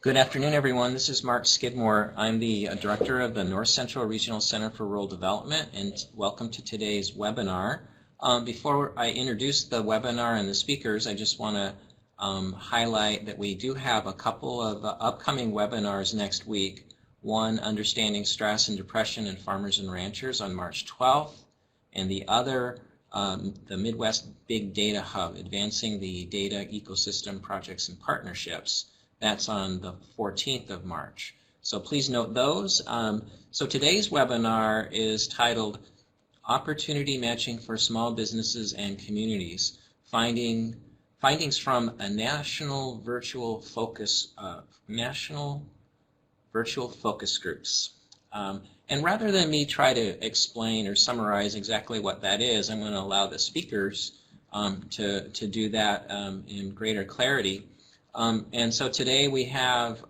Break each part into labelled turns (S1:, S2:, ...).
S1: Good afternoon, everyone. This is Mark Skidmore. I'm the director of the North Central Regional Center for Rural Development, and welcome to today's webinar. Before I introduce the webinar and the speakers, I just want to highlight that we do have a couple of upcoming webinars next week. One, Understanding Stress and Depression in Farmers and Ranchers on March 12th, and the other, the Midwest Big Data Hub, Advancing the Data Ecosystem Projects and Partnerships. That's on the 14th of March. So please note those. So today's webinar is titled Opportunity Matching for Small Businesses and Communities, Findings from a National Virtual Focus Groups. And rather than me try to explain or summarize exactly what that is, I'm going to allow the speakers to do that in greater clarity. And so today we have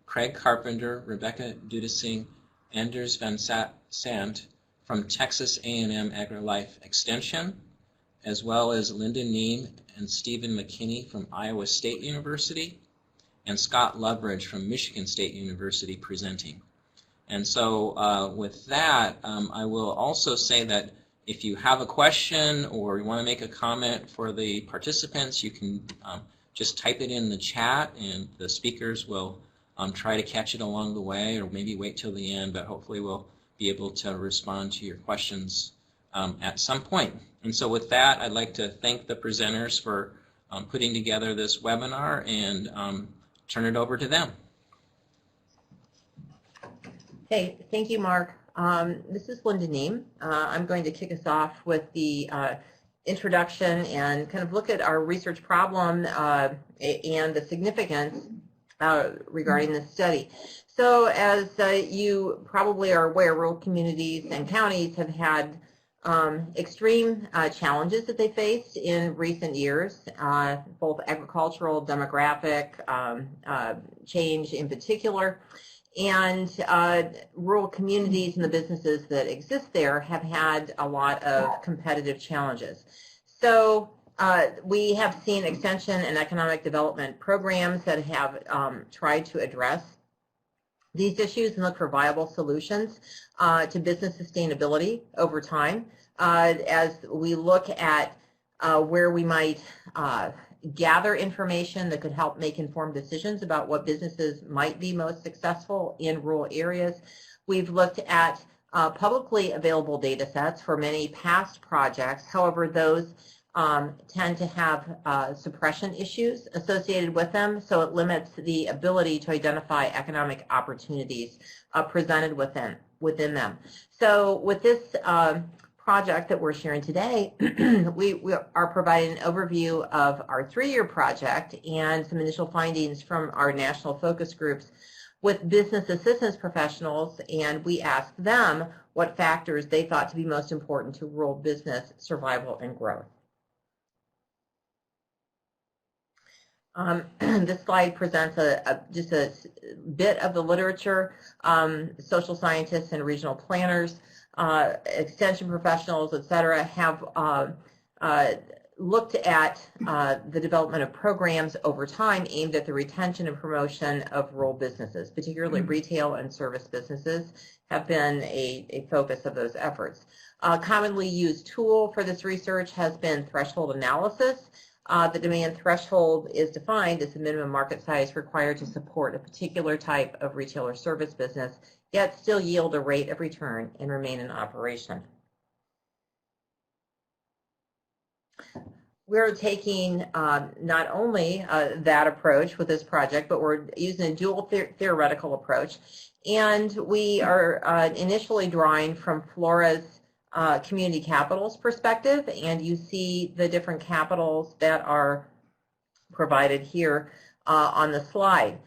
S1: Craig Carpenter, Rebecca Dudesing, Anders Van Sandt from Texas A&M AgriLife Extension, as well as Linda Niehm and Stephen McKinney from Iowa State University, and Scott Loveridge from Michigan State University presenting. And so with that, I will also say that if you have a question or you want to make a comment for the participants, you can just type it in the chat, and the speakers will try to catch it along the way, or maybe wait till the end, but hopefully we'll be able to respond to your questions at some point. And so with that, I'd like to thank the presenters for putting together this webinar and turn it over to them.
S2: Hey, thank you, Mark. This is Linda Niehm. I'm going to kick us off with the introduction and kind of look at our research problem and the significance regarding this study. So as you probably are aware, rural communities and counties have had extreme challenges that they faced in recent years, both agricultural, demographic change in particular. And rural communities and the businesses that exist there have had a lot of competitive challenges. So we have seen extension and economic development programs that have tried to address these issues and look for viable solutions to business sustainability over time. As we look at where we might gather information that could help make informed decisions about what businesses might be most successful in rural areas. We've looked at publicly available data sets for many past projects. However, those tend to have suppression issues associated with them, so it limits the ability to identify economic opportunities presented within them. So with this project that we're sharing today, we are providing an overview of our 3-year project and some initial findings from our national focus groups with business assistance professionals, and we asked them what factors they thought to be most important to rural business survival and growth. This slide presents just a bit of the literature. Social scientists and regional planners, extension professionals, et cetera, have looked at the development of programs over time aimed at the retention and promotion of rural businesses, particularly retail and service businesses have been a focus of those efforts. A commonly used tool for this research has been threshold analysis. The demand threshold is defined as the minimum market size required to support a particular type of retail or service business, yet still yield a rate of return and remain in operation. We're taking not only that approach with this project, but we're using a dual theoretical approach. And we are initially drawing from Flora's community capitals perspective, and you see the different capitals that are provided here on the slide.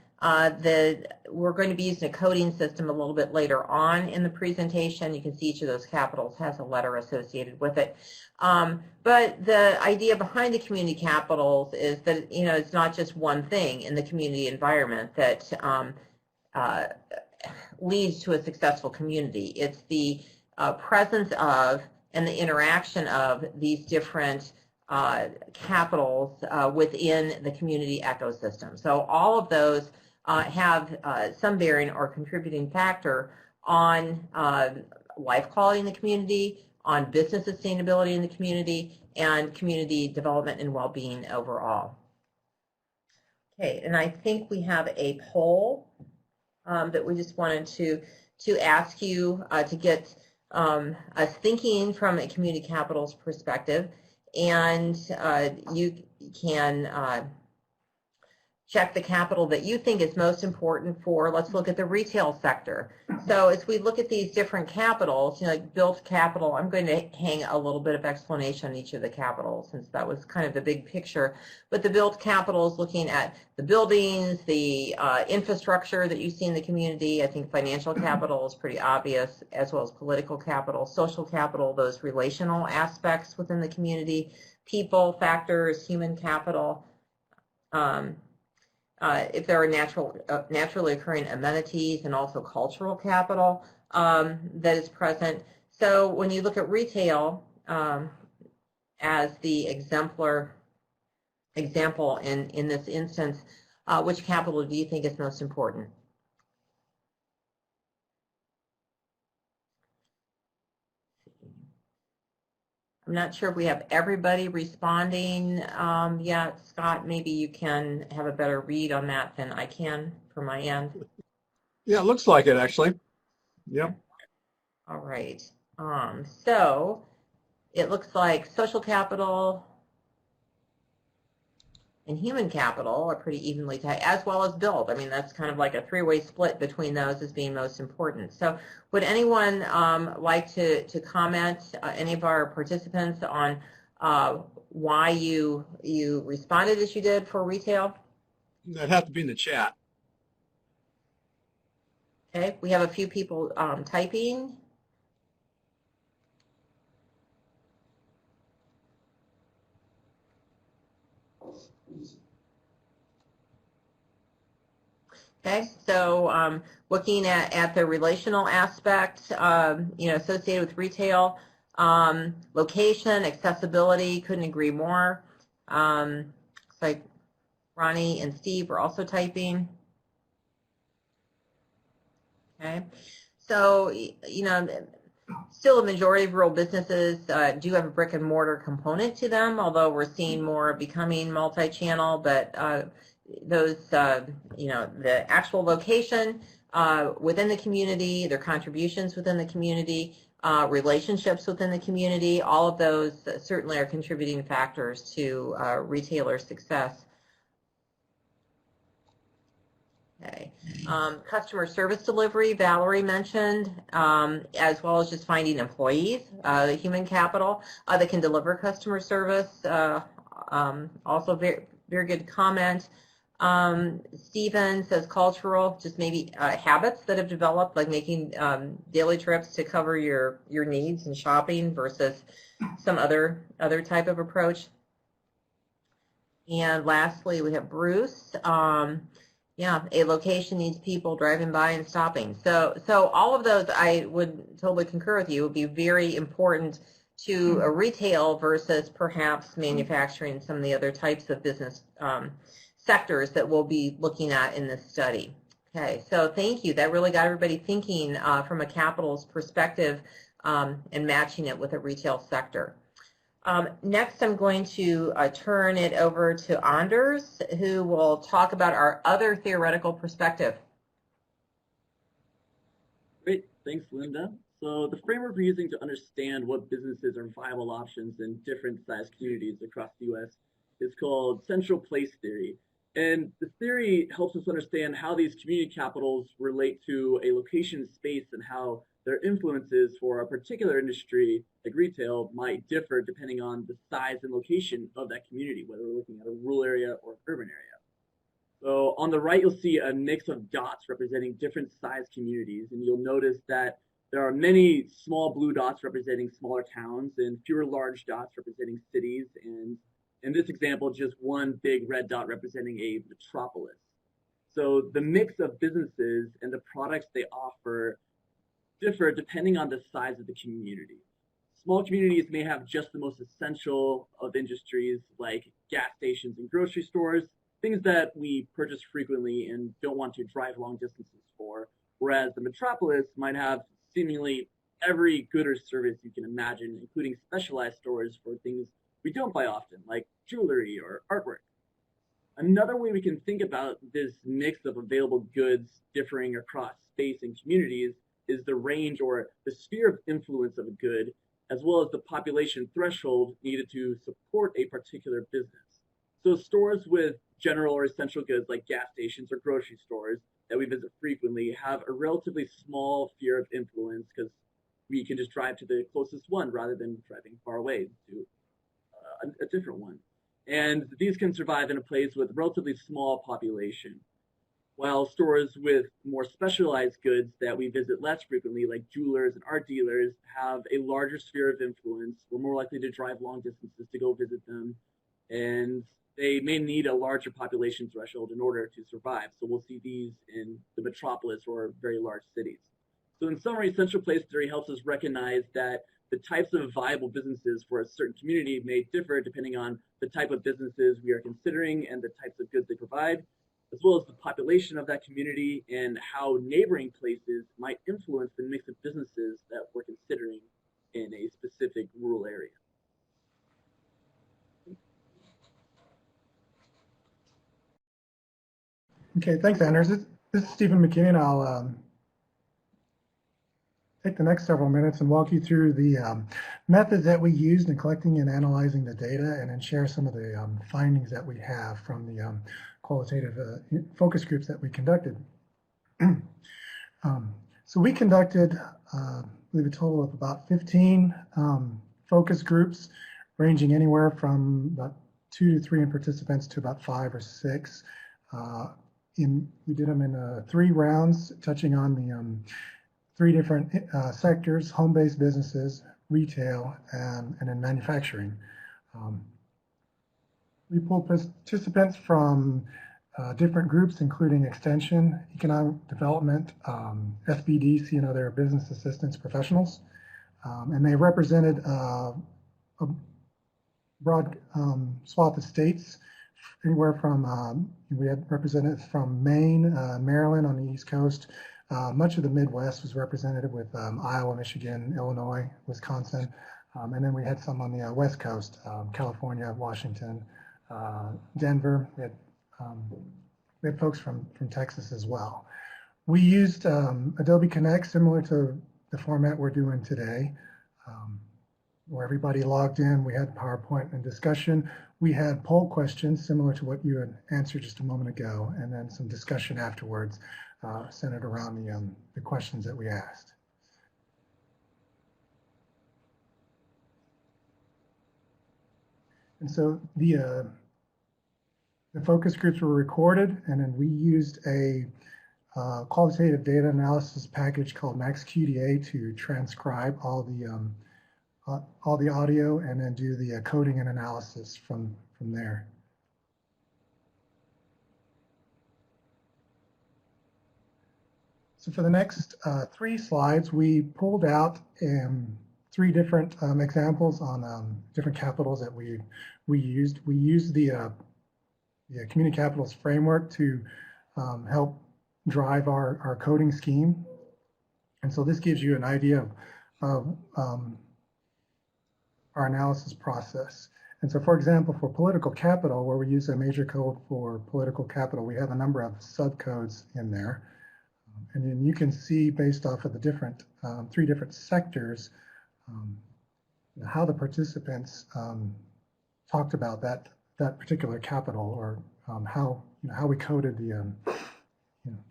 S2: We're going to be using a coding system a little bit later on in the presentation. You can see each of those capitals has a letter associated with it. But the idea behind the community capitals is that, you know, it's not just one thing in the community environment that leads to a successful community. It's the presence of and the interaction of these different capitals within the community ecosystem. So all of those have some bearing or contributing factor on life quality in the community, on business sustainability in the community, and community development and well-being overall. Okay, and I think we have a poll that we just wanted to ask you to get us thinking from a community capital's perspective, and you can check the capital that you think is most important for, let's look at the retail sector. So as we look at these different capitals, you know, like built capital, I'm going to hang a little bit of explanation on each of the capitals since that was kind of the big picture. But the built capital is looking at the buildings, the infrastructure that you see in the community. I think financial capital is pretty obvious, as well as political capital, social capital, those relational aspects within the community, people, factors, human capital. If there are naturally occurring amenities, and also cultural capital that is present. So when you look at retail as the example in this instance, which capital do you think is most important? I'm not sure if we have everybody responding yet. Scott, maybe you can have a better read on that than I can from my end.
S3: Yeah, it looks like it actually. Yep.
S2: All right. So it looks like social capital and human capital are pretty evenly tied, as well as build. I mean, that's kind of like a three-way split between those as being most important. So would anyone like to comment, any of our participants, on why you responded as you did for retail?
S3: That'd have to be in the chat.
S2: Okay, we have a few people typing. Okay, so looking at the relational aspect, you know, associated with retail, location, accessibility, couldn't agree more. Looks like Ronnie and Steve are also typing. Okay, so, you know, still a majority of rural businesses do have a brick and mortar component to them, although we're seeing more becoming multi-channel, but those, you know, the actual location within the community, their contributions within the community, relationships within the community, all of those certainly are contributing factors to retailer success. Okay. Customer service delivery, Valerie mentioned, as well as just finding employees, the human capital that can deliver customer service. Also very, very good comment. Steven says cultural, just maybe habits that have developed, like making daily trips to cover your needs and shopping versus some other type of approach. And lastly, we have Bruce. Yeah, a location needs people driving by and stopping. So all of those, I would totally concur with you, would be very important to a retail versus perhaps manufacturing, some of the other types of business sectors that we'll be looking at in this study. Okay, so thank you. That really got everybody thinking from a capital's perspective and matching it with a retail sector. Next, I'm going to turn it over to Anders, who will talk about our other theoretical perspective.
S4: Great, thanks, Linda. So the framework we're using to understand what businesses are viable options in different size communities across the U.S. is called central place theory. And the theory helps us understand how these community capitals relate to a location space and how their influences for a particular industry, like retail, might differ depending on the size and location of that community, whether we're looking at a rural area or urban area. So on the right, you'll see a mix of dots representing different size communities, and you'll notice that there are many small blue dots representing smaller towns and fewer large dots representing cities, and in this example, just one big red dot representing a metropolis. So the mix of businesses and the products they offer differ depending on the size of the community. Small communities may have just the most essential of industries like gas stations and grocery stores. things that we purchase frequently and don't want to drive long distances for, whereas the metropolis might have seemingly every good or service you can imagine, including specialized stores for things we don't buy often, like jewelry or artwork. Another way we can think about this mix of available goods differing across space and communities is the range or the sphere of influence of a good, as well as the population threshold needed to support a particular business. So stores with general or essential goods like gas stations or grocery stores that we visit frequently have a relatively small sphere of influence because we can just drive to the closest one rather than driving far away to a different one. And these can survive in a place with relatively small population. While stores with more specialized goods that we visit less frequently, like jewelers and art dealers, have a larger sphere of influence. We're more likely to drive long distances to go visit them, and they may need a larger population threshold in order to survive. So we'll see these in the metropolis or very large cities. So in summary, central place theory helps us recognize that the types of viable businesses for a certain community may differ depending on the type of businesses we are considering and the types of goods they provide, as well as the population of that community and how neighboring places might influence the mix of businesses that we're considering in a specific rural area.
S5: Okay, thanks, Anders. This is Stephen McKinney, and I'll take the next several minutes and walk you through the methods that we used in collecting and analyzing the data, and then share some of the findings that we have from the qualitative focus groups that we conducted. So we conducted, I believe, a total of about 15 focus groups, ranging anywhere from about 2 to 3 participants to about 5 or 6. We did them in 3 rounds, touching on the 3 different sectors: home-based businesses, retail, and then manufacturing. We pulled participants from different groups, including extension, economic development, SBD, so they're business assistance professionals, and they represented a broad swath of states, anywhere from, we had representatives from Maine, Maryland on the East Coast. Much of the Midwest was represented with Iowa, Michigan, Illinois, Wisconsin, and then we had some on the West Coast, California, Washington, Denver. We had folks from Texas as well. We used Adobe Connect, similar to the format we're doing today, where everybody logged in. We had PowerPoint and discussion. We had poll questions similar to what you had answered just a moment ago, and then some discussion afterwards centered around the questions that we asked. And so the focus groups were recorded, and then we used a qualitative data analysis package called MaxQDA to transcribe all the audio and then do the coding and analysis from there. So for the next 3 slides, we pulled out 3 different examples on different capitals that we used. We used the community capitals framework to help drive our coding scheme. And so this gives you an idea of our analysis process. And so, for example, for political capital, where we use a major code for political capital, we have a number of subcodes in there. And then you can see, based off of the different 3 different sectors, how the participants talked about that particular capital, or how we coded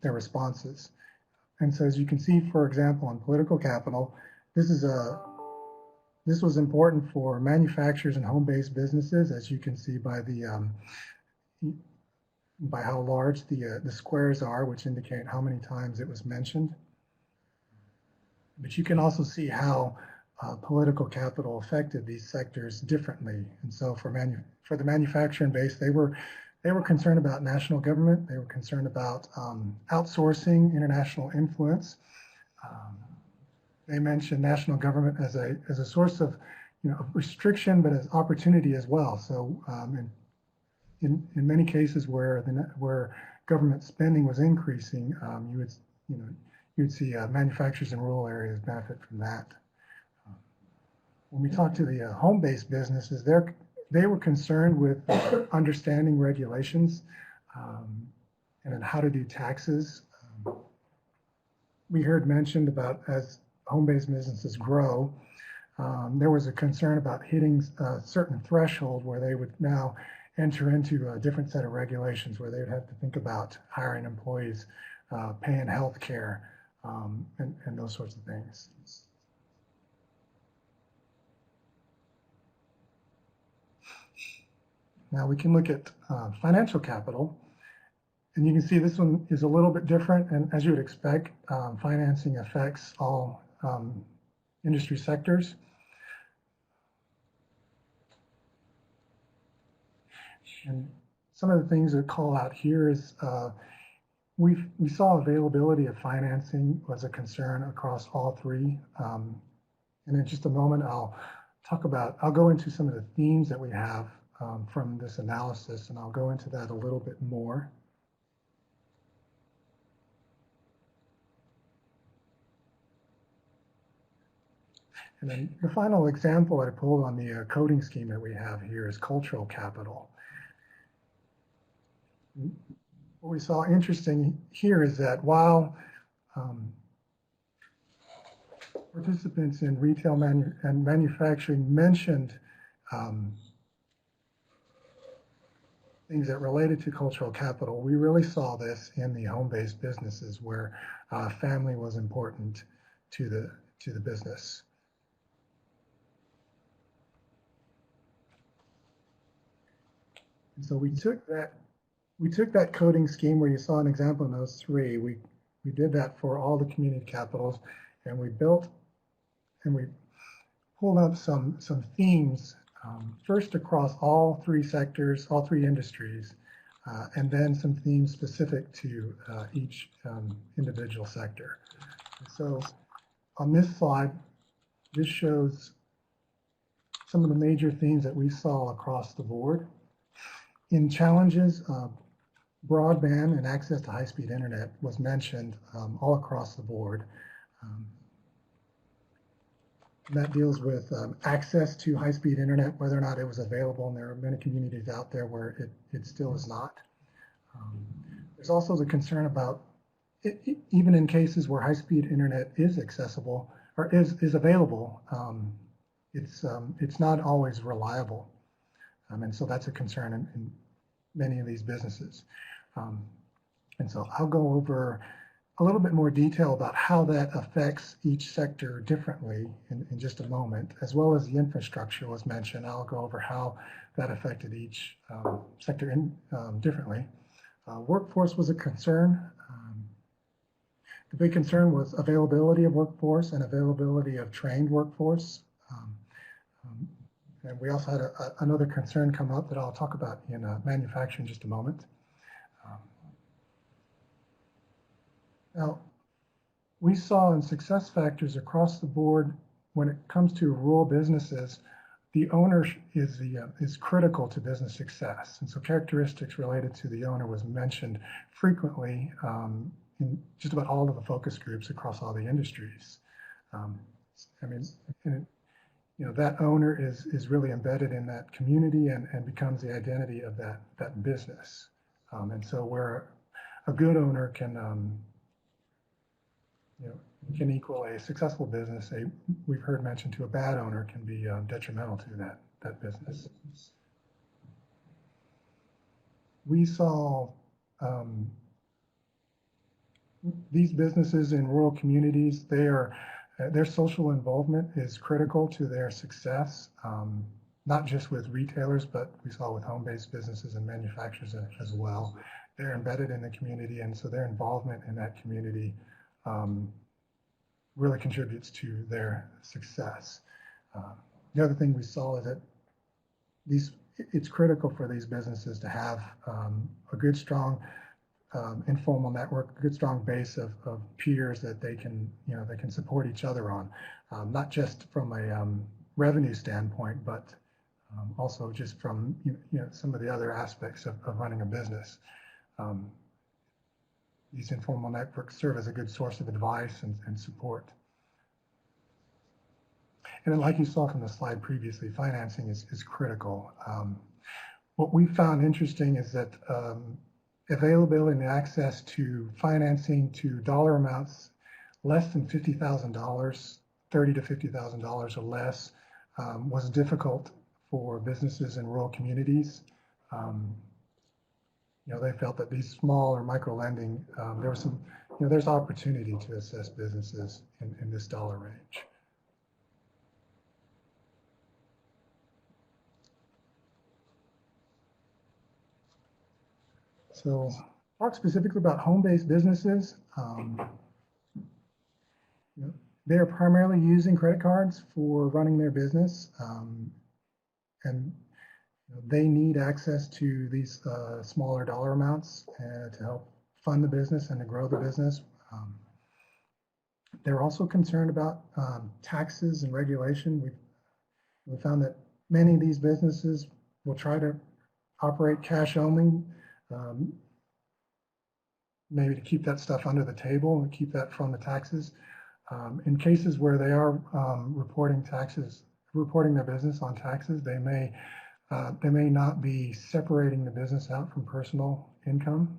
S5: their responses. And so, as you can see, for example, on political capital, this was important for manufacturers and home-based businesses, as you can see by by how large the squares are, which indicate how many times it was mentioned. But you can also see how political capital affected these sectors differently. And so for the manufacturing base, they were concerned about national government. They were concerned about outsourcing, international influence. They mentioned national government as a source of, of restriction, but as opportunity as well. So in many cases where where government spending was increasing, you would see manufacturers in rural areas benefit from that. When we talk to the home-based businesses, they were concerned with understanding regulations and then how to do taxes. We heard mentioned about as home-based businesses grow, there was a concern about hitting a certain threshold where they would now enter into a different set of regulations where they would have to think about hiring employees, paying health care, and those sorts of things. Now we can look at financial capital, and you can see this one is a little bit different, and as you would expect, financing affects all industry sectors. And some of the things that call out here is we saw availability of financing was a concern across all three. And in just a moment, I'll go into some of the themes that we have from this analysis, and I'll go into that a little bit more. And then the final example I pulled on the coding scheme that we have here is cultural capital. What we saw interesting here is that while participants in retail and manufacturing mentioned things that related to cultural capital, we really saw this in the home-based businesses where family was important to the business. And so we took that coding scheme where you saw an example in those three. We did that for all the community capitals, and we built and we pulled up some themes, first across all three sectors, all three industries, and then some themes specific to each individual sector. And so on this slide, this shows some of the major themes that we saw across the board. In challenges, broadband and access to high-speed internet was mentioned all across the board. That deals with access to high-speed internet, whether or not it was available, and there are many communities out there where it still is not. There's also the concern about, even in cases where high-speed internet is accessible, or is available, it's not always reliable. And so that's a concern in many of these businesses. And so I'll go over a little bit more detail about how that affects each sector differently in just a moment, as well as the infrastructure was mentioned. I'll go over how that affected each sector differently. Workforce was a concern. The big concern was availability of workforce and availability of trained workforce. And we also had another concern come up that I'll talk about in manufacturing in just a moment. Now, we saw in success factors across the board when it comes to rural businesses, the owner is critical to business success. And so characteristics related to the owner was mentioned frequently in just about all of the focus groups across all the industries. That owner is really embedded in that community and becomes the identity of that business. And so where a good owner can equal a successful business, we've heard mentioned to a bad owner can be detrimental to that business. We saw these businesses in rural communities, their social involvement is critical to their success, not just with retailers, but we saw with home-based businesses and manufacturers as well. They're embedded in the community, and so their involvement in that community really contributes to their success. The other thing we saw is that it's critical for these businesses to have a good, strong informal network, a good, strong base of peers that they can support each other on, not just from a revenue standpoint, but Also just from some of the other aspects of running a business. These informal networks serve as a good source of advice and support. And then, like you saw from the slide previously, financing is critical. What we found interesting is that availability and access to financing to dollar amounts less than $50,000, $30,000 to $50,000 or less, was difficult for businesses in rural communities. They felt that these small or micro lending, there was some, there's opportunity to assess businesses in this dollar range. So talk specifically about home-based businesses. They are primarily using credit cards for running their business, and they need access to these smaller dollar amounts to help fund the business and to grow the business. They're also concerned about taxes and regulation. We found that many of these businesses will try to operate cash only, maybe to keep that stuff under the table and keep that from the taxes. In cases where they are reporting their business on taxes, they may not be separating the business out from personal income.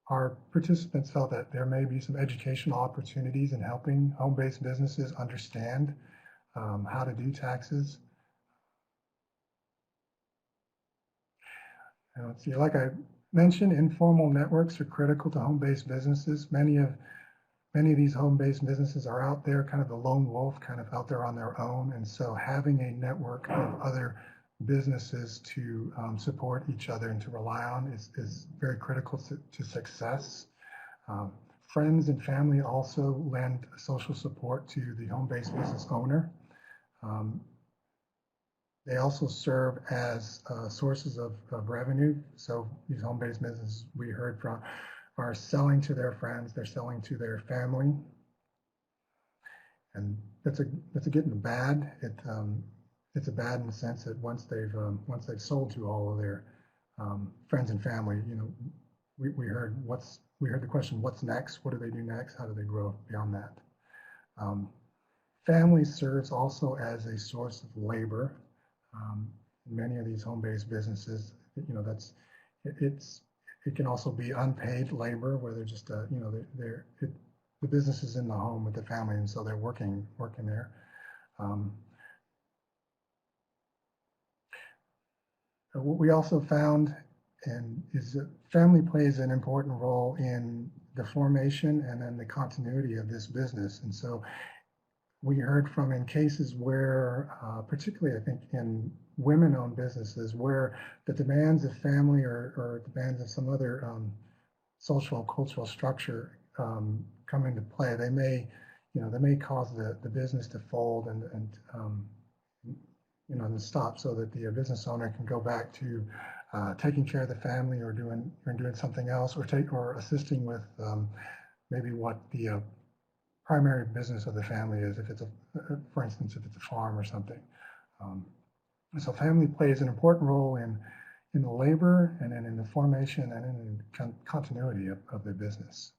S5: Our participants felt that there may be some educational opportunities in helping home-based businesses understand how to do taxes. And let's see, like I mentioned, informal networks are critical to home-based businesses. Many of these home-based businesses are out there, kind of the lone wolf, kind of out there on their own. And so having a network of other businesses to support each other and to rely on is very critical to success. Friends and family also lend social support to the home-based business owner. They also serve as sources of revenue. So these home-based businesses we heard from are selling to their friends, they're selling to their family, and that's a good and a bad. It's a bad in the sense that once they've sold to all of their friends and family, we heard the question, what's next? What do they do next? How do they grow beyond that? Family serves also as a source of labor. Many of these home-based businesses, it can also be unpaid labor where they're just, the business is in the home with the family, and so they're working there. What we also found is that family plays an important role in the formation and then the continuity of this business. And so we heard from in cases where, particularly I think in women-owned businesses, where the demands of family or demands of some other social cultural structure come into play, they may cause the business to fold and stop, so that the business owner can go back to taking care of the family or doing something else, or assisting with maybe what the primary business of the family is, if it's for instance, if it's a farm or something. So family plays an important role in the labor and then in the formation and in the continuity of the business.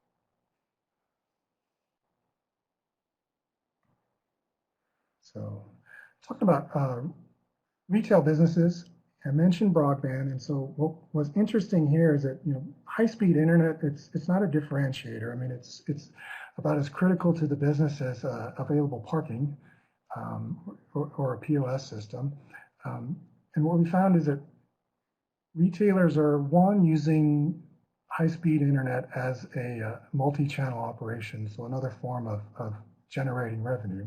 S5: So talking about retail businesses, I mentioned broadband, and so what was interesting here is that high-speed internet, it's not a differentiator. I mean, it's about as critical to the business as available parking or a POS system. And what we found is that retailers are, using high-speed internet as a multi-channel operation, so another form of generating revenue.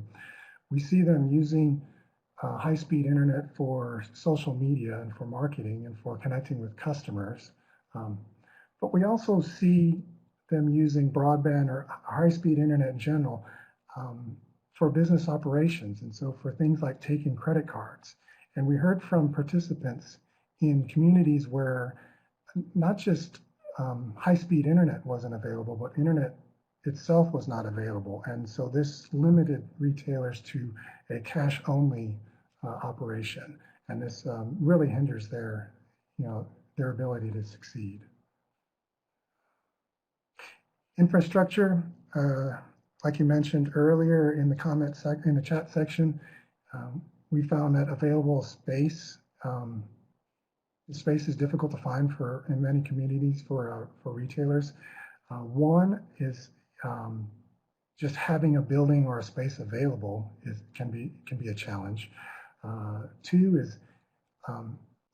S5: We see them using high-speed internet for social media and for marketing and for connecting with customers. But we also see them using broadband or high-speed internet in general for business operations, and so for things like taking credit cards. And we heard from participants in communities where not just high-speed internet wasn't available, but internet itself was not available. And so this limited retailers to a cash-only operation, and this really hinders their, their ability to succeed. Infrastructure, like you mentioned earlier in the in the chat section, we found that available space. Space is difficult to find in many communities for retailers. One is just having a building or a space available can be a challenge. Two is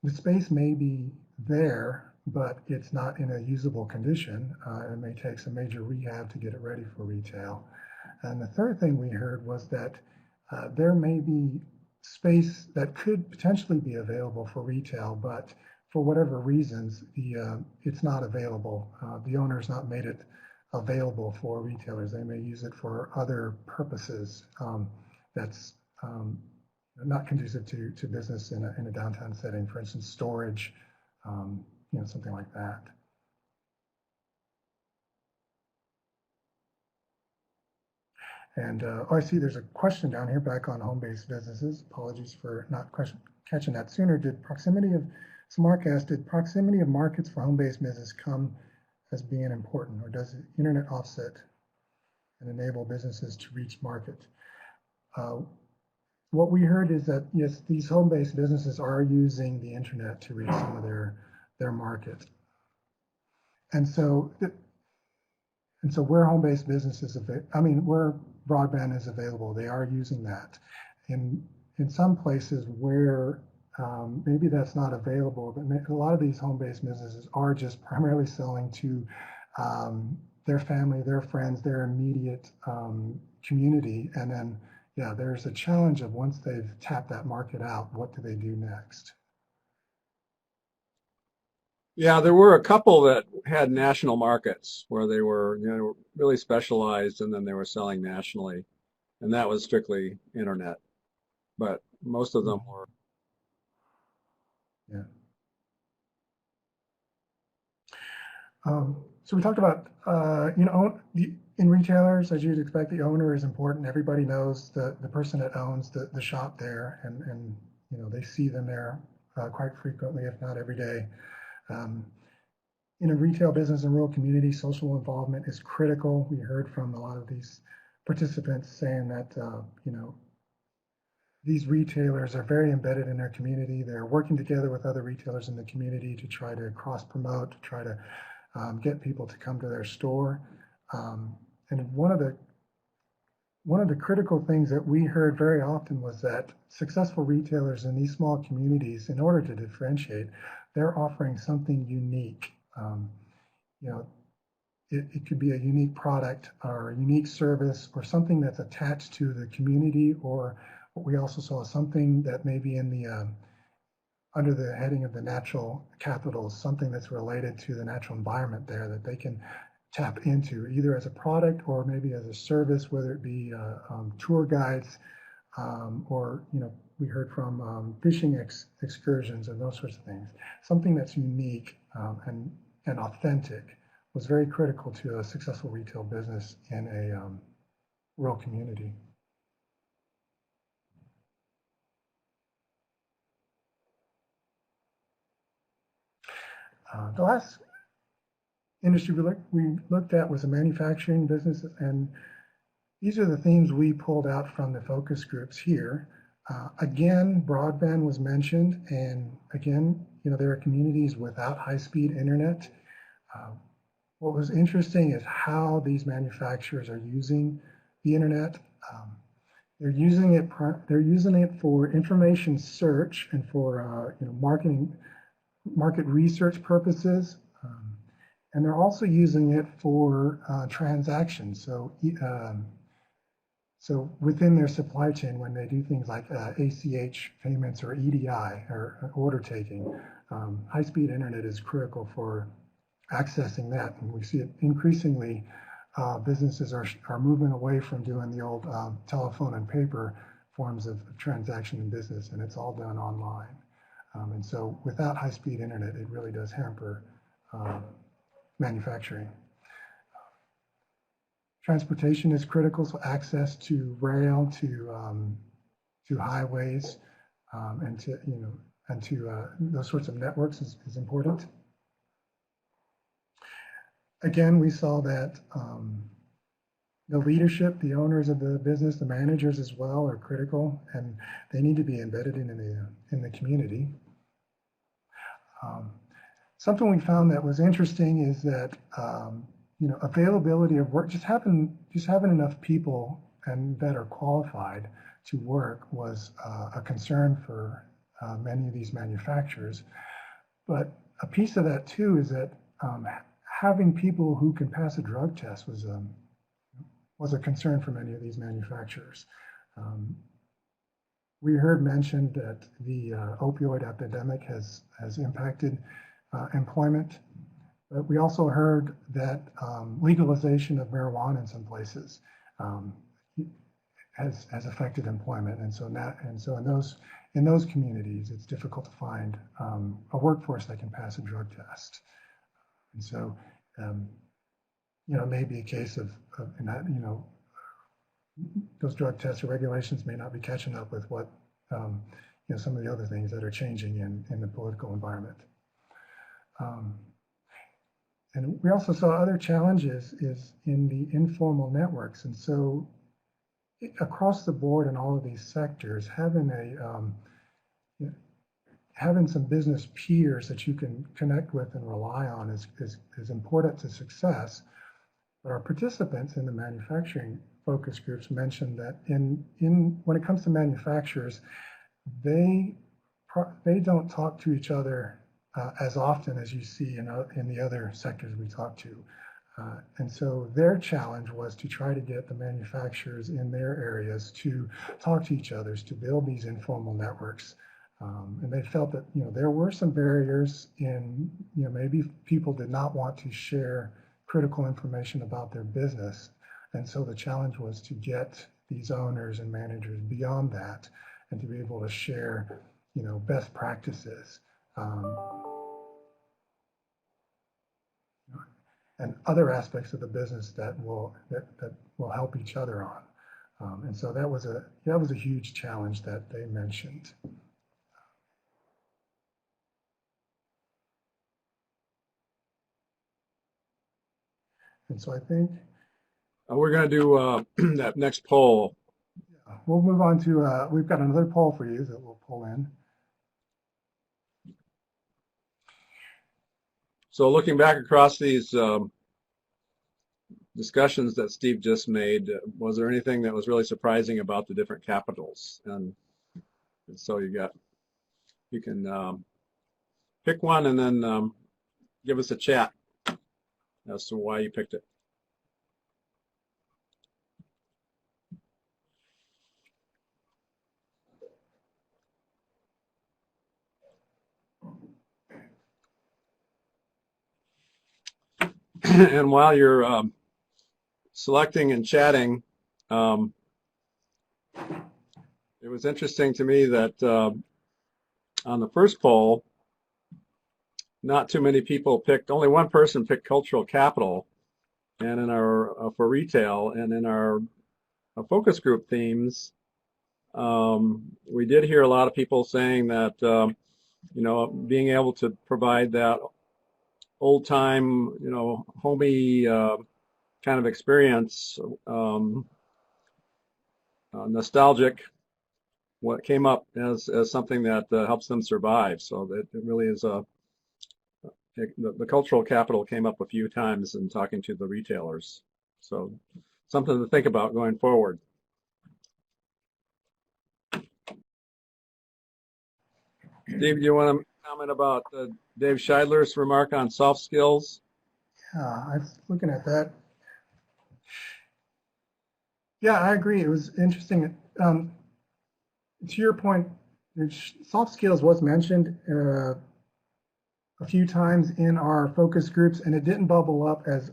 S5: the space may be there, but it's not in a usable condition. It may take some major rehab to get it ready for retail. And the third thing we heard was that there may be space that could potentially be available for retail, but for whatever reasons, it's not available. The owner's not made it available for retailers. They may use it for other purposes that's not conducive to business in a downtown setting. For instance, storage, something like that. And I see there's a question down here back on home-based businesses. Apologies for not catching that sooner. Mark asked, did proximity of markets for home-based business come as being important, or does the internet offset and enable businesses to reach market? What we heard is that, yes, these home-based businesses are using the internet to reach some of their market. And so where home-based businesses, where broadband is available, they are using that. In some places where maybe that's not available, but a lot of these home-based businesses are just primarily selling to their family, their friends, their immediate community. And then, yeah, there's a challenge of once they've tapped that market out, what do they do next?
S3: Yeah, there were a couple that had national markets where they were, really specialized, and then they were selling nationally, and that was strictly internet. But most of them were.
S5: Yeah. So we talked about, in retailers, as you'd expect, the owner is important. Everybody knows the person that owns the shop there, and they see them there quite frequently, if not every day. In a retail business and rural community, social involvement is critical. We heard from a lot of these participants saying that, these retailers are very embedded in their community. They're working together with other retailers in the community to try to cross-promote, to try to get people to come to their store. And one of the critical things that we heard very often was that successful retailers in these small communities, in order to differentiate, they're offering something unique. It could be a unique product or a unique service or something that's attached to the community, or what we also saw something that may be in the under the heading of the natural capitals, something that's related to the natural environment there that they can tap into, either as a product or maybe as a service, whether it be tour guides or we heard from fishing excursions and those sorts of things. Something that's unique and authentic was very critical to a successful retail business in a rural community. The last industry we looked at was a manufacturing business, and these are the themes we pulled out from the focus groups here. Again, broadband was mentioned, and again, there are communities without high-speed internet. What was interesting is how these manufacturers are using the internet. They're using it for information search and for market research purposes, and they're also using it for transactions. So within their supply chain, when they do things like ACH payments or EDI or order taking, high-speed internet is critical for accessing that. And we see it increasingly, businesses are moving away from doing the old telephone and paper forms of transaction in business, and it's all done online. And so without high-speed internet, it really does hamper manufacturing. Transportation is critical, so access to rail, to highways, and to those sorts of networks is important. Again, we saw that the leadership, the owners of the business, the managers as well are critical, and they need to be embedded in the community. Something we found that was interesting is that availability of work, just having enough people and that are qualified to work was a concern for many of these manufacturers. But a piece of that too is that having people who can pass a drug test was a concern for many of these manufacturers. We heard mentioned that the opioid epidemic has impacted employment, but we also heard that legalization of marijuana in some places has affected employment, and so in those communities, it's difficult to find a workforce that can pass a drug test, and so it may be a case of that, those drug tests or regulations may not be catching up with what some of the other things that are changing in the political environment. And we also saw other challenges is in the informal networks. And so across the board in all of these sectors, having some business peers that you can connect with and rely on is important to success. But our participants in the manufacturing focus groups mentioned that when it comes to manufacturers, they don't talk to each other as often as you see in the other sectors we talk to. And so their challenge was to try to get the manufacturers in their areas to talk to each other, to build these informal networks. And they felt that there were some barriers in maybe people did not want to share critical information about their business. And so the challenge was to get these owners and managers beyond that and to be able to share best practices. And other aspects of the business that will help each other on, and so that was a huge challenge that they mentioned. And so I think
S3: we're going to do that next poll.
S5: Yeah, we'll move on to we've got another poll for you that we'll pull in.
S3: So looking back across these discussions that Steve just made, was there anything that was really surprising about the different capitals? And so you can pick one and then give us a chat as to why you picked it. And while you're selecting and chatting, it was interesting to me that on the first poll, not too many people picked, only one person picked cultural capital, and in our for retail, and in our focus group themes, we did hear a lot of people saying that being able to provide that old time, homey kind of experience, nostalgic, what came up as something that helps them survive. So that it really is the cultural capital came up a few times in talking to the retailers. So something to think about going forward. Steve, do you want to comment about Dave Scheidler's remark on soft skills?
S5: Yeah, I was looking at that. Yeah, I agree. It was interesting. To your point, soft skills was mentioned a few times in our focus groups, and it didn't bubble up as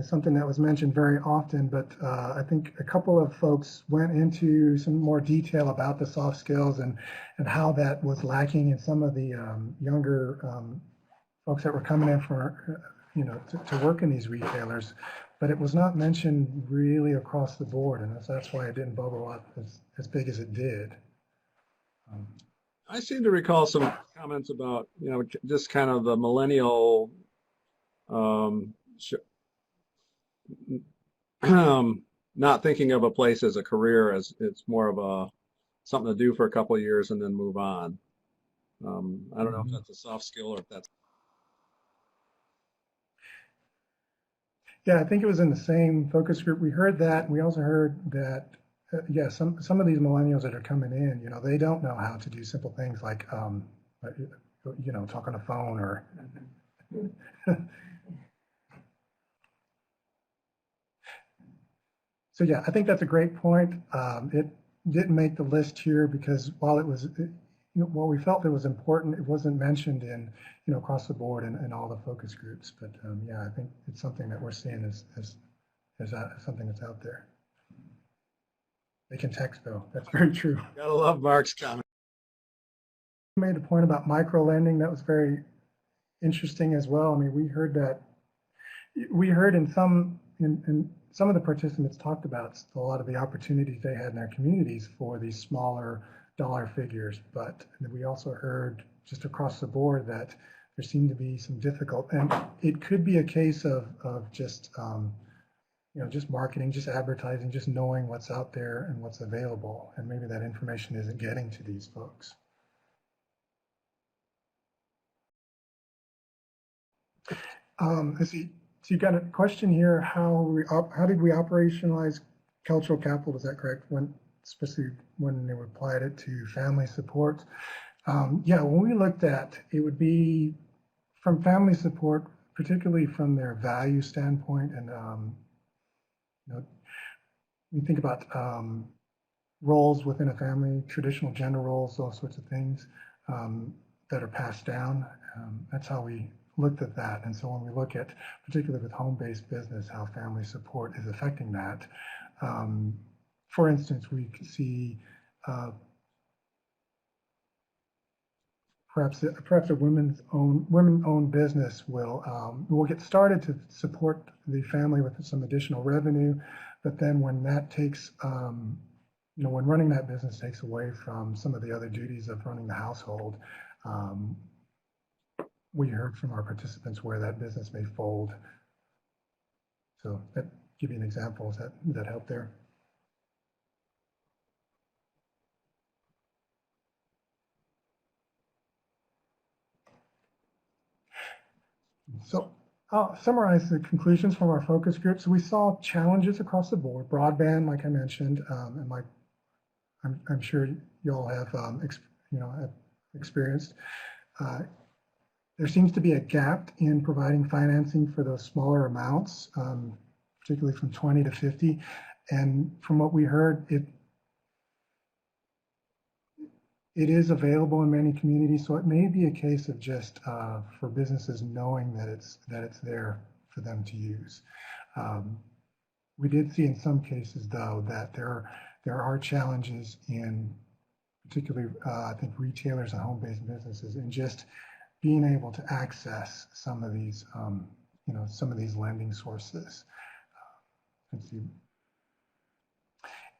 S5: something that was mentioned very often, but I think a couple of folks went into some more detail about the soft skills and how that was lacking in some of the younger folks that were coming in for to work in these retailers. but it was not mentioned really across the board, and that's why it didn't bubble up as big as it did.
S3: I seem to recall some comments about, just kind of the millennial not thinking of a place as a career, as it's more of a something to do for a couple of years and then move on. I don't know if that's a soft skill or if that's.
S5: Yeah, I think it was in the same focus group. We heard that, and we also heard that, yeah, some of these millennials that are coming in, they don't know how to do simple things like, talk on the phone or. So yeah, I think that's a great point. It didn't make the list here because while while we felt it was important, it wasn't mentioned in, across the board in all the focus groups. But yeah, I think it's something that we're seeing as something that's out there. They can text though. That's very true.
S3: Gotta love Mark's comment.
S5: You made a point about micro lending. That was very interesting as well. I mean, we heard in some of the participants talked about a lot of the opportunities they had in their communities for these smaller dollar figures, but we also heard just across the board that there seemed to be some difficult, and it could be a case of just just marketing, just advertising, just knowing what's out there and what's available, and maybe that information isn't getting to these folks. Let's see. So you got a question here. How did we operationalize cultural capital? Is that correct? Especially when they applied it to family support. Yeah, when we looked at it, would be from family support, particularly from their value standpoint, and we think about roles within a family, traditional gender roles, those sorts of things that are passed down. That's how we looked at that. And so when we look at, particularly with home-based business, how family support is affecting that. For instance, we could see perhaps a women-owned business will get started to support the family with some additional revenue, but then when that takes when running that business takes away from some of the other duties of running the household, we heard from our participants where that business may fold. So that give you an example. Does that help there? So I'll summarize the conclusions from our focus group. So we saw challenges across the board, broadband, like I mentioned, and like I'm sure you all have have experienced. There seems to be a gap in providing financing for those smaller amounts, particularly from 20 to 50. And from what we heard, it is available in many communities, so it may be a case of just for businesses knowing that it's there for them to use. We did see in some cases, though, that there are challenges in particularly, I think, retailers and home-based businesses in just being able to access some of these, some of these lending sources. Let's see.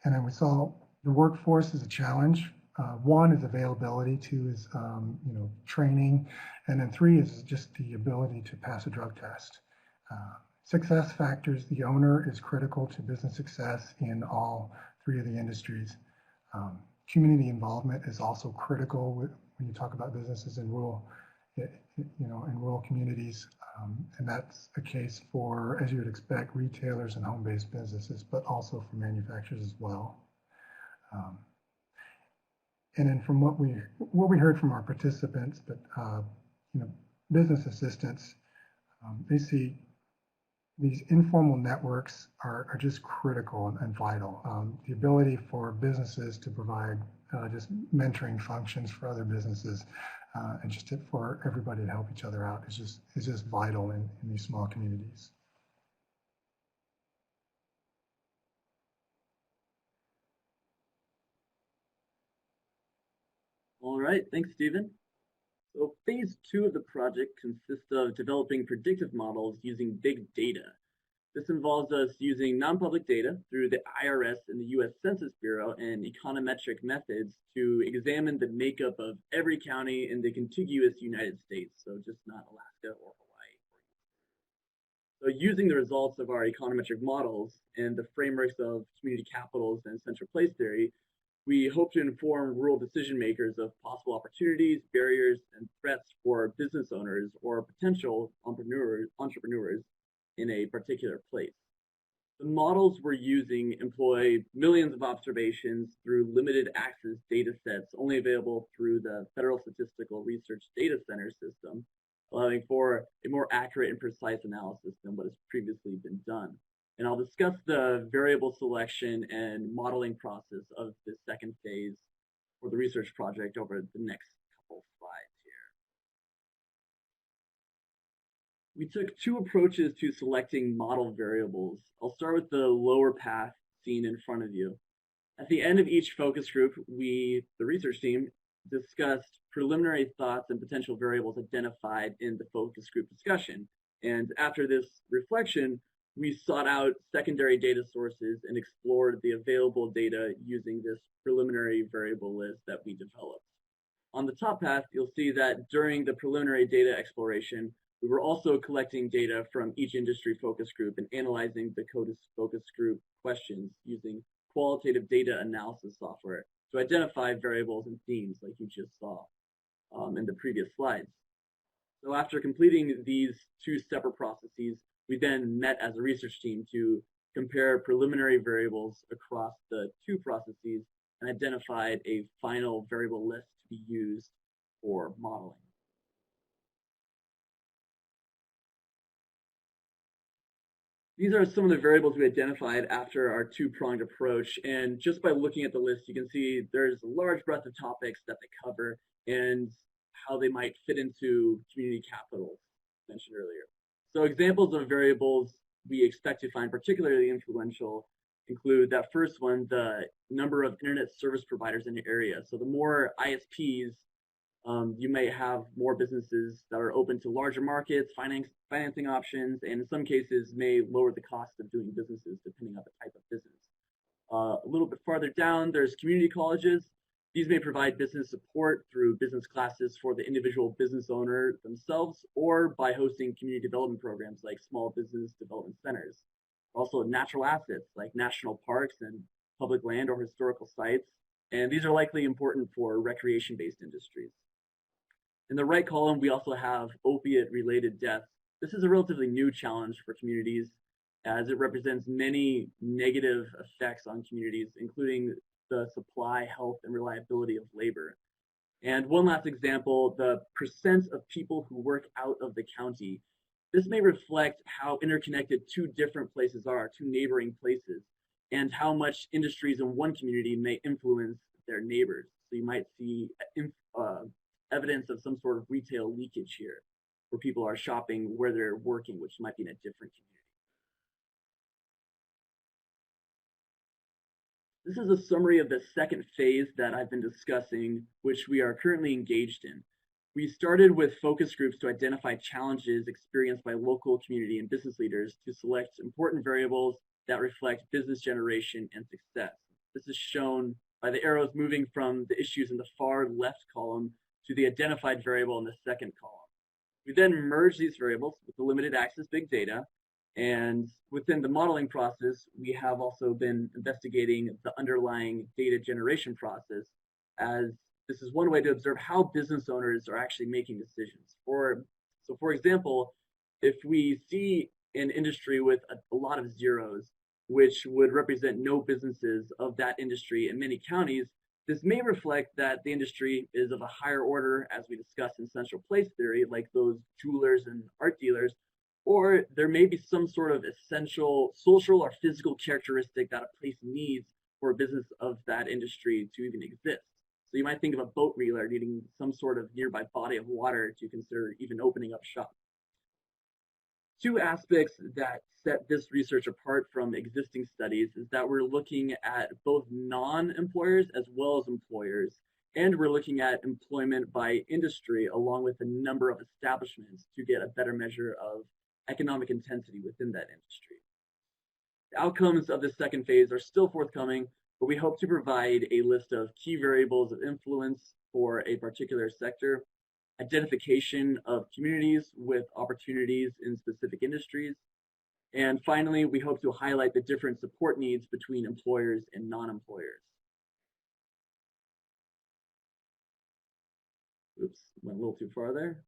S5: And then we saw the workforce is a challenge. One is availability, two is training, and then three is just the ability to pass a drug test. Success factors, the owner is critical to business success in all three of the industries. Community involvement is also critical when you talk about businesses in rural, in rural communities, and that's a case for, as you would expect, retailers and home-based businesses, but also for manufacturers as well. And then from what we heard from our participants, but business assistants, they see these informal networks are just critical and vital. The ability for businesses to provide just mentoring functions for other businesses and just for everybody to help each other out is just vital in these small communities.
S4: All right, thanks, Stephen. So phase 2 of the project consists of developing predictive models using big data. This involves us using non-public data through the IRS and the U.S. Census Bureau and econometric methods to examine the makeup of every county in the contiguous United States, so just not Alaska or Hawaii. So using the results of our econometric models and the frameworks of community capitals and central place theory, we hope to inform rural decision makers of possible opportunities, barriers, and threats for business owners or potential entrepreneurs in a particular place. The models we're using employ millions of observations through limited access data sets only available through the Federal Statistical Research Data Center system, allowing for a more accurate and precise analysis than what has previously been done. And I'll discuss the variable selection and modeling process of the second phase for the research project over the next couple slides here. We took two approaches to selecting model variables. I'll start with the lower path seen in front of you. At the end of each focus group, the research team, discussed preliminary thoughts and potential variables identified in the focus group discussion. And after this reflection, we sought out secondary data sources and explored the available data using this preliminary variable list that we developed. On the top path, you'll see that during the preliminary data exploration, we were also collecting data from each industry focus group and analyzing the CODIS focus group questions using qualitative data analysis software to identify variables and themes like you just saw in the previous slides. So after completing these two separate processes, we then met as a research team to compare preliminary variables across the two processes and identified a final variable list to be used for modeling. These are some of the variables we identified after our two-pronged approach, and just by looking at the list, you can see there's a large breadth of topics that they cover and how they might fit into community capitals mentioned earlier. So examples of variables we expect to find particularly influential include that first one, the number of internet service providers in your area. So the more ISPs, you may have more businesses that are open to larger markets, financing options, and in some cases may lower the cost of doing businesses depending on the type of business. A little bit farther down, there's community colleges. These may provide business support through business classes for the individual business owner themselves or by hosting community development programs like small business development centers. Also natural assets like national parks and public land or historical sites, and these are likely important for recreation-based industries. In the right column, we also have opiate-related deaths. This is a relatively new challenge for communities as it represents many negative effects on communities, including the supply, health, and reliability of labor. And one last example, the percent of people who work out of the county. This may reflect how interconnected two different places are, two neighboring places, and how much industries in one community may influence their neighbors. So you might see evidence of some sort of retail leakage here, where people are shopping where they're working, which might be in a different community. This is a summary of the second phase that I've been discussing, which we are currently engaged in. We started with focus groups to identify challenges experienced by local community and business leaders to select important variables that reflect business generation and success. This is shown by the arrows moving from the issues in the far left column to the identified variable in the second column. We then merged these variables with the limited access big data, and within the modeling process, we have also been investigating the underlying data generation process, as this is one way to observe how business owners are actually making decisions. So for example, if we see an industry with a lot of zeros, which would represent no businesses of that industry in many counties, this may reflect that the industry is of a higher order, as we discussed in central place theory, like those jewelers and art dealers, or there may be some sort of essential social or physical characteristic that a place needs for a business of that industry to even exist. So you might think of a boat reeler needing some sort of nearby body of water to consider even opening up shop. Two aspects that set this research apart from existing studies is that we're looking at both non-employers as well as employers, and we're looking at employment by industry along with a number of establishments to get a better measure of economic intensity within that industry. The outcomes of this second phase are still forthcoming, but we hope to provide a list of key variables of influence for a particular sector, identification of communities with opportunities in specific industries, and finally, we hope to highlight the different support needs between employers and non-employers. Oops, went a little too far there.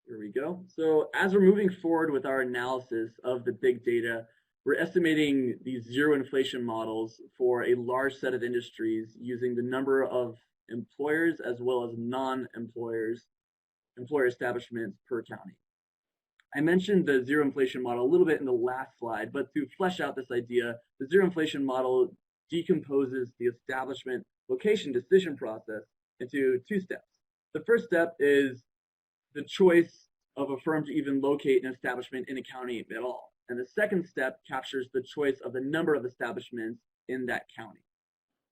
S4: Here we go. So as we're moving forward with our analysis of the big data, we're estimating these zero inflation models for a large set of industries using the number of employers as well as non-employer establishments per county. I mentioned the zero inflation model a little bit in the last slide, but to flesh out this idea, the zero inflation model decomposes the establishment location decision process into two steps. The first step is the choice of a firm to even locate an establishment in a county at all. And the second step captures the choice of the number of establishments in that county.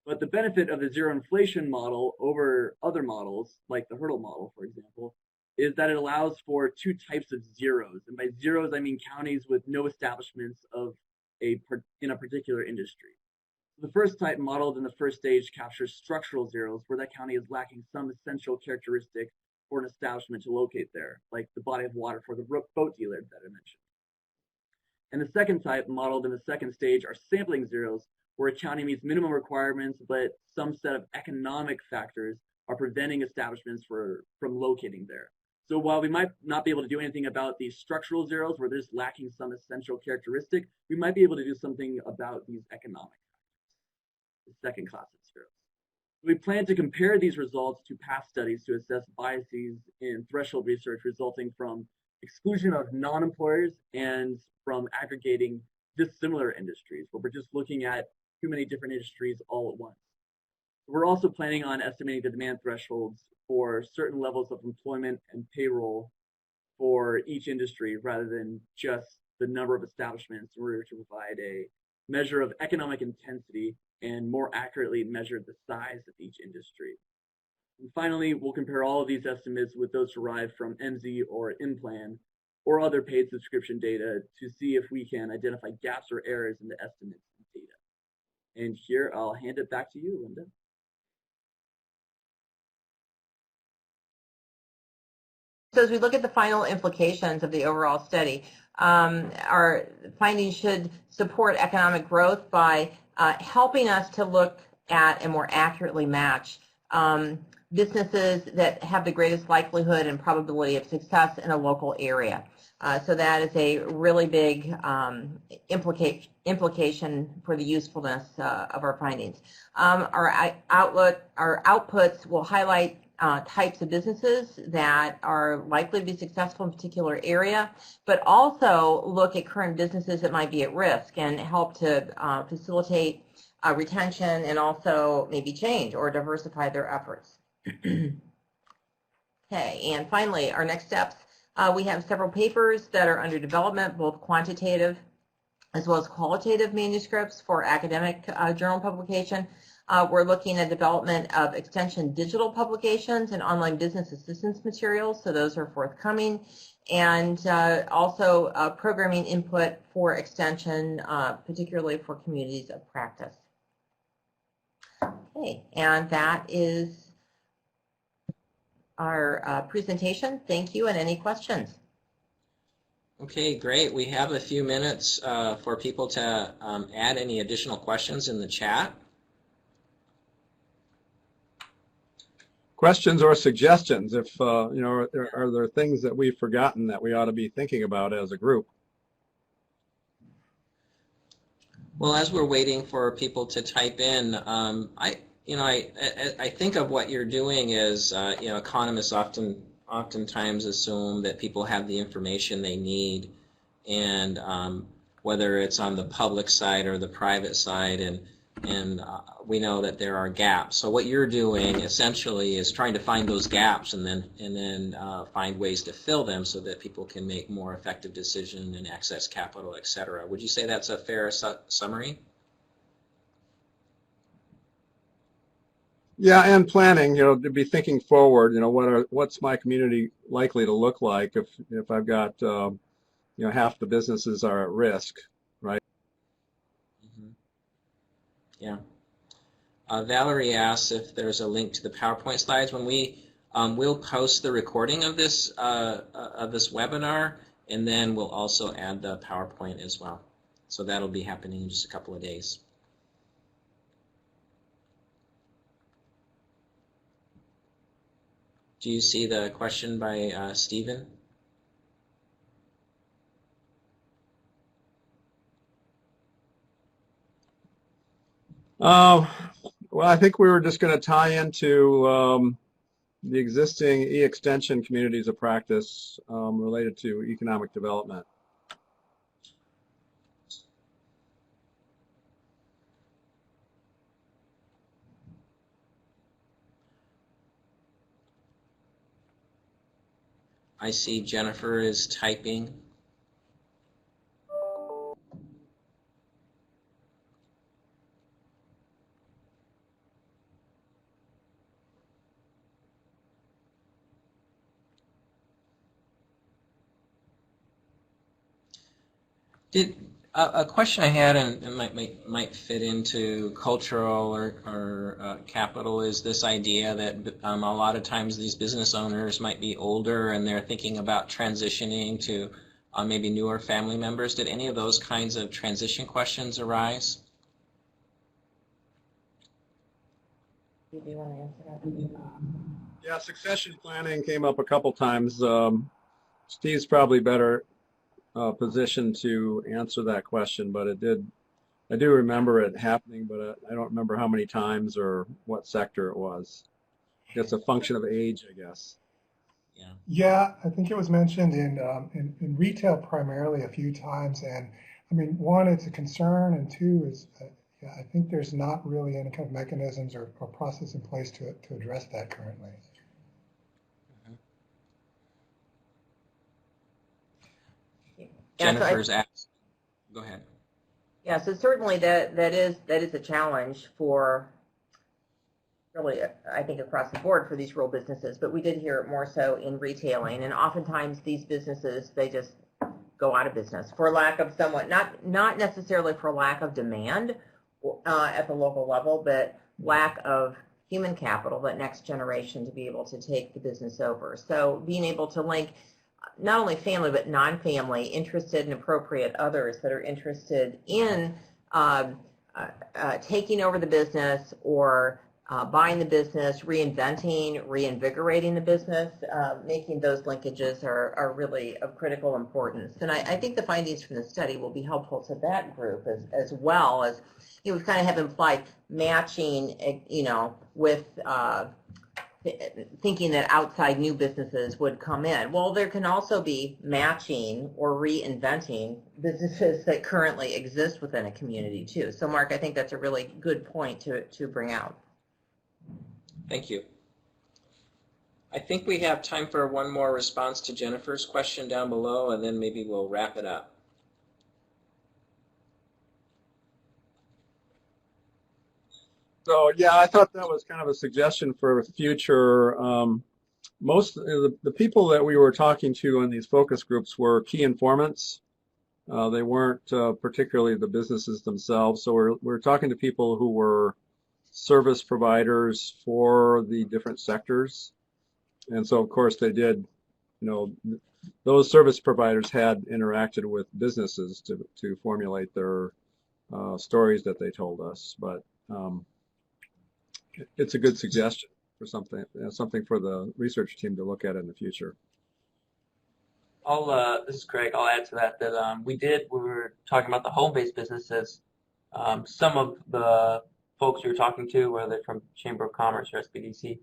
S4: But the benefit of the zero inflation model over other models, like the hurdle model, for example, is that it allows for two types of zeros. And by zeros, I mean counties with no establishments in a particular industry. The first type modeled in the first stage captures structural zeros, where that county is lacking some essential characteristic for an establishment to locate there, like the body of water for the boat dealer that I mentioned. And the second type, modeled in the second stage, are sampling zeros, where a county meets minimum requirements, but some set of economic factors are preventing establishments from locating there. So while we might not be able to do anything about these structural zeros, where there's lacking some essential characteristic, we might be able to do something about these economic factors, the second class of zeros. We plan to compare these results to past studies to assess biases in threshold research resulting from exclusion of non-employers and from aggregating dissimilar industries, where we're just looking at too many different industries all at once. We're also planning on estimating the demand thresholds for certain levels of employment and payroll for each industry rather than just the number of establishments in order to provide a measure of economic intensity and more accurately measure the size of each industry. And finally, we'll compare all of these estimates with those derived from MZ or InPlan or other paid subscription data to see if we can identify gaps or errors in the estimates and data. And here, I'll hand it back to you, Linda.
S2: So as we look at the final implications of the overall study, our findings should support economic growth by helping us to look at and more accurately match businesses that have the greatest likelihood and probability of success in a local area. So that is a really big implication for the usefulness of our findings. Our outputs will highlight types of businesses that are likely to be successful in a particular area, but also look at current businesses that might be at risk and help to facilitate retention and also maybe change or diversify their efforts. Okay, and finally, our next steps. We have several papers that are under development, both quantitative as well as qualitative manuscripts for academic journal publication. We're looking at development of extension digital publications and online business assistance materials, so those are forthcoming, and also programming input for extension, particularly for communities of practice. Okay, and that is our presentation. Thank you, and any questions?
S1: Okay, great. We have a few minutes for people to add any additional questions in the chat.
S3: Questions or suggestions, if you know, are there things that we've forgotten that we ought to be thinking about as a group?
S1: Well, as we're waiting for people to type in, I think of what you're doing is, economists oftentimes assume that people have the information they need, and whether it's on the public side or the private side, and we know that there are gaps. So what you're doing essentially is trying to find those gaps and then find ways to fill them so that people can make more effective decisions and access capital, etc. Would you say that's a fair summary?
S3: Yeah, and planning, to be thinking forward, what's my community likely to look like if I've got half the businesses are at risk, right?
S1: Mm-hmm. Yeah. Valerie asks if there's a link to the PowerPoint slides. When we'll post the recording of this webinar, and then we'll also add the PowerPoint as well. So that'll be happening in just a couple of days. Do you see the question by Stephen?
S3: Well, I think we were just going to tie into the existing e-extension communities of practice related to economic development.
S1: I see Jennifer is typing. A question I had, and it might fit into cultural or capital, is this idea that a lot of times these business owners might be older and they're thinking about transitioning to maybe newer family members. Did any of those kinds of transition questions arise?
S2: Do you want to answer that?
S3: Yeah, succession planning came up a couple times. Steve's probably better position to answer that question, but I do remember it happening, but I don't remember how many times or what sector it was. It's a function of age, I guess.
S1: Yeah.
S5: Yeah, I think it was mentioned in retail primarily a few times, and I mean, one, it's a concern, and two is yeah, I think there's not really any kind of mechanisms or process in place to address that currently.
S1: Jennifer's asked. Go ahead.
S2: Yeah, so certainly that is a challenge for really, I think, across the board for these rural businesses, but we did hear it more so in retailing, and oftentimes these businesses, they just go out of business for lack of someone, not necessarily for lack of demand at the local level, but lack of human capital, that next generation to be able to take the business over. So being able to link not only family but non-family, interested and appropriate others that are interested in taking over the business or buying the business, reinvigorating the business, making those linkages are really of critical importance. And I think the findings from the study will be helpful to that group as well as, we kind of have implied matching, with thinking that outside new businesses would come in. Well, there can also be matching or reinventing businesses that currently exist within a community too. So Mark, I think that's a really good point to bring out.
S1: Thank you. I think we have time for one more response to Jennifer's question down below, and then maybe we'll wrap it up.
S3: So yeah, I thought that was kind of a suggestion for future. Most of the people that we were talking to in these focus groups were key informants. They weren't particularly the businesses themselves. So we're talking to people who were service providers for the different sectors. And so of course they did, those service providers had interacted with businesses to formulate their stories that they told us. But it's a good suggestion for something for the research team to look at in the future.
S6: This is Craig. I'll add to that we were talking about the home-based businesses. Some of the folks we were talking to, whether they're from Chamber of Commerce or SBDC,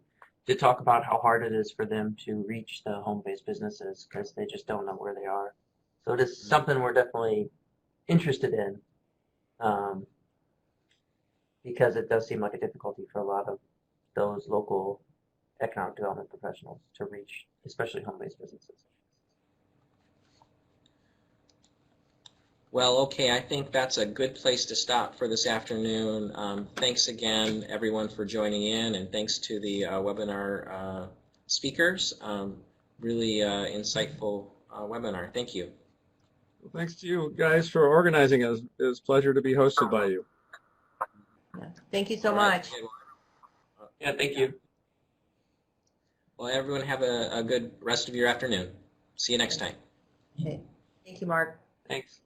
S6: did talk about how hard it is for them to reach the home-based businesses because they just don't know where they are. So it is something we're definitely interested in. Because it does seem like a difficulty for a lot of those local economic development professionals to reach, especially home-based businesses.
S1: Well, okay, I think that's a good place to stop for this afternoon. Thanks again, everyone, for joining in, and thanks to the webinar speakers. Really insightful webinar. Thank you.
S3: Thanks to you guys for organizing us. It was a pleasure to be hosted by you.
S2: Yeah. Thank you so
S1: All right,
S2: much.
S1: good.
S6: Yeah, thank you.
S1: Well, everyone have a good rest of your afternoon. See you next time.
S2: Okay. Thank you, Mark.
S6: Thanks.